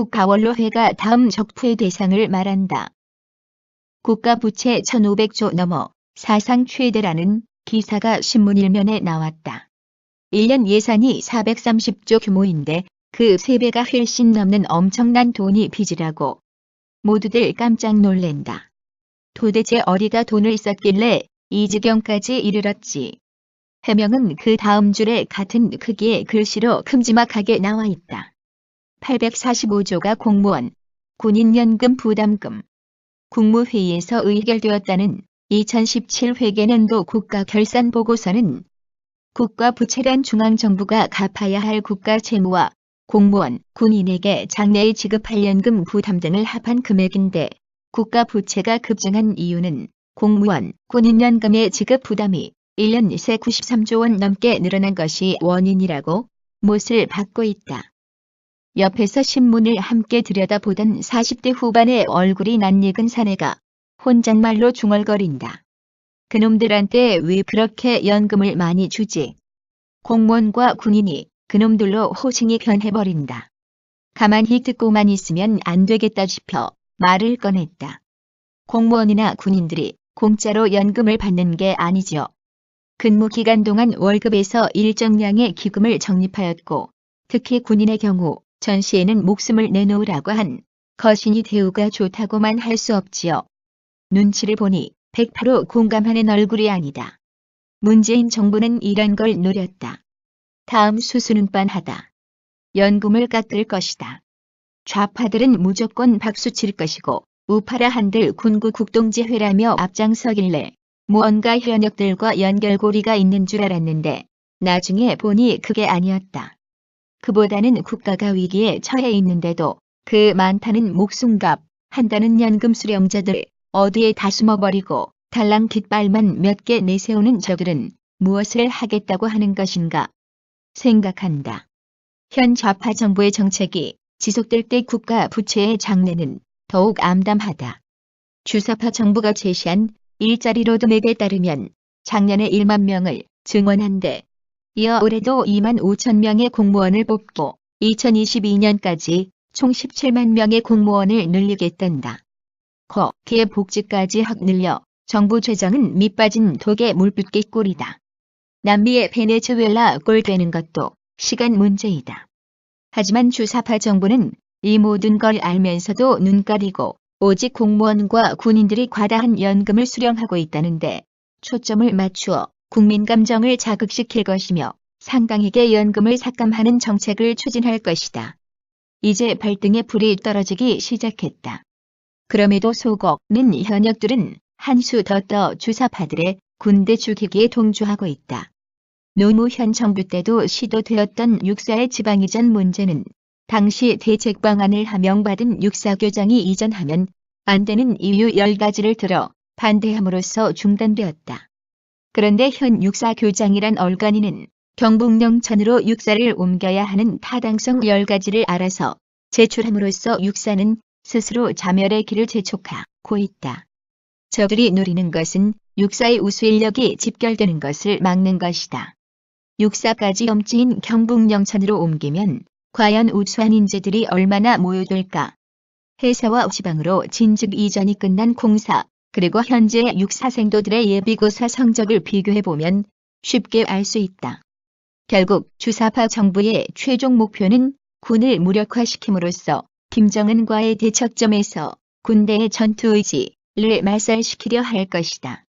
국가원로회가 다음 적폐 대상을 말한다. 국가부채 1,500조 넘어 사상 최대라는 기사가 신문 일면에 나왔다. 1년 예산이 430조 규모인데 그 3배가 훨씬 넘는 엄청난 돈이 빚이라고. 모두들 깜짝 놀랜다. 도대체 어디다 돈을 썼길래 이 지경까지 이르렀지. 해명은 그 다음 줄에 같은 크기의 글씨로 큼지막하게 나와 있다. 845조가 공무원, 군인연금 부담금. 국무회의에서 의결되었다는 2017 회계년도 국가결산보고서는 국가부채란 중앙정부가 갚아야 할 국가 채무와 공무원, 군인에게 장래에 지급할 연금 부담 등을 합한 금액인데 국가부채가 급증한 이유는 공무원, 군인연금의 지급 부담이 1년 새 93조 원 넘게 늘어난 것이 원인이라고 못을 받고 있다. 옆에서 신문을 함께 들여다보던 40대 후반의 얼굴이 낯익은 사내가 혼잣말로 중얼거린다. 그놈들한테 왜 그렇게 연금을 많이 주지? 공무원과 군인이 그놈들로 호칭이 변해버린다. 가만히 듣고만 있으면 안 되겠다 싶어 말을 꺼냈다. 공무원이나 군인들이 공짜로 연금을 받는 게 아니죠. 근무 기간 동안 월급에서 일정량의 기금을 적립하였고 특히 군인의 경우 전시에는 목숨을 내놓으라고 한 거신이 대우가 좋다고만 할 수 없지요. 눈치를 보니 100% 공감하는 얼굴이 아니다. 문재인 정부는 이런 걸 노렸다. 다음 수수는 빤하다. 연금을 깎을 것이다. 좌파들은 무조건 박수칠 것이고 우파라 한들 군구 국동지회라며 앞장서길래 무언가 현역들과 연결고리가 있는 줄 알았는데 나중에 보니 그게 아니었다. 그보다는 국가가 위기에 처해 있는데도 그 많다는 목숨값 한다는 연금 수령자들 어디에 다 숨어버리고 달랑 깃발만 몇 개 내세우는 저들은 무엇을 하겠다고 하는 것인가 생각한다. 현 좌파 정부의 정책이 지속될 때 국가 부채의 장래는 더욱 암담하다. 주사파 정부가 제시한 일자리 로드맵에 따르면 작년에 1만 명을 증원한데 이어 올해도 2만 5천 명의 공무원을 뽑고 2022년까지 총 17만 명의 공무원을 늘리겠단다. 거기에 복지까지 확 늘려 정부 재정은 밑빠진 독에 물붓기 꼴이다. 남미의 베네수엘라 꼴 되는 것도 시간 문제이다. 하지만 주사파 정부는 이 모든 걸 알면서도 눈 가리고 오직 공무원과 군인들이 과다한 연금을 수령하고 있다는데 초점을 맞추어 국민 감정을 자극시킬 것이며 상당하게 연금을 삭감하는 정책을 추진할 것이다. 이제 발등에 불이 떨어지기 시작했다. 그럼에도 속어는 현역들은 한 수 더 떠 주사파들의 군대 죽이기에 동조하고 있다. 노무현 정부 때도 시도되었던 육사의 지방이전 문제는 당시 대책 방안을 하명받은 육사교장이 이전하면 안 되는 이유 10가지를 들어 반대함으로써 중단되었다. 그런데 현 육사교장이란 얼간이는 경북영천으로 육사를 옮겨야 하는 타당성 10가지를 알아서 제출함으로써 육사는 스스로 자멸의 길을 재촉하고 있다. 저들이 노리는 것은 육사의 우수 인력이 집결되는 것을 막는 것이다. 육사까지 염치인 경북영천으로 옮기면 과연 우수한 인재들이 얼마나 모여들까? 회사와 지방으로 진즉 이전이 끝난 공사, 그리고 현재의 육사생도들의 예비고사 성적을 비교해보면 쉽게 알 수 있다. 결국 주사파 정부의 최종 목표는 군을 무력화시킴으로써 김정은과의 대척점에서 군대의 전투의지를 말살시키려 할 것이다.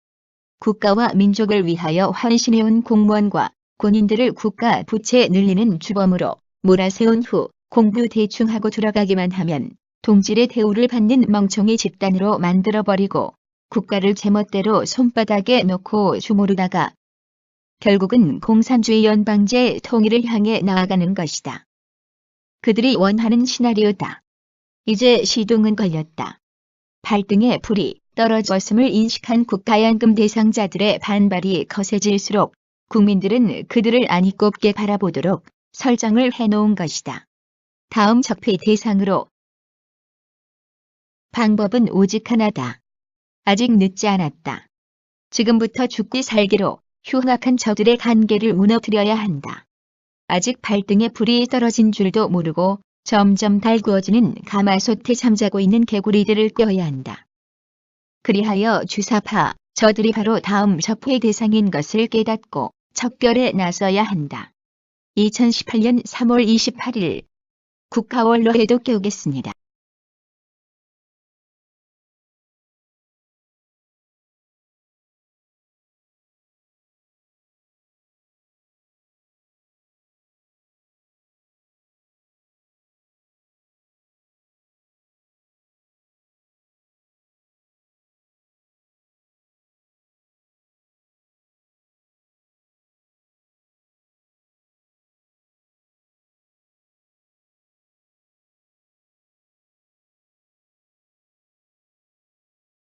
국가와 민족을 위하여 헌신해온 공무원과 군인들을 국가 부채 늘리는 주범으로 몰아세운 후 공부 대충 하고 들어가기만 하면 동질의 대우를 받는 멍청이 집단으로 만들어버리고 국가를 제멋대로 손바닥에 놓고 주무르다가 결국은 공산주의 연방제 통일을 향해 나아가는 것이다. 그들이 원하는 시나리오다. 이제 시동은 걸렸다. 발등에 불이 떨어졌음을 인식한 국가연금 대상자들의 반발이 거세질수록 국민들은 그들을 안이 꼽게 바라보도록 설정을 해놓은 것이다. 다음 적폐 대상으로 방법은 오직 하나다. 아직 늦지 않았다. 지금부터 죽기 살기로 흉악한 저들의 간계를 무너뜨려야 한다. 아직 발등에 불이 떨어진 줄도 모르고 점점 달구어지는 가마솥에 잠자고 있는 개구리들을 꿰어야 한다. 그리하여 주사파, 저들이 바로 다음 접회 대상인 것을 깨닫고 척결에 나서야 한다. 2018년 3월 28일 국가원로회도 깨우겠습니다.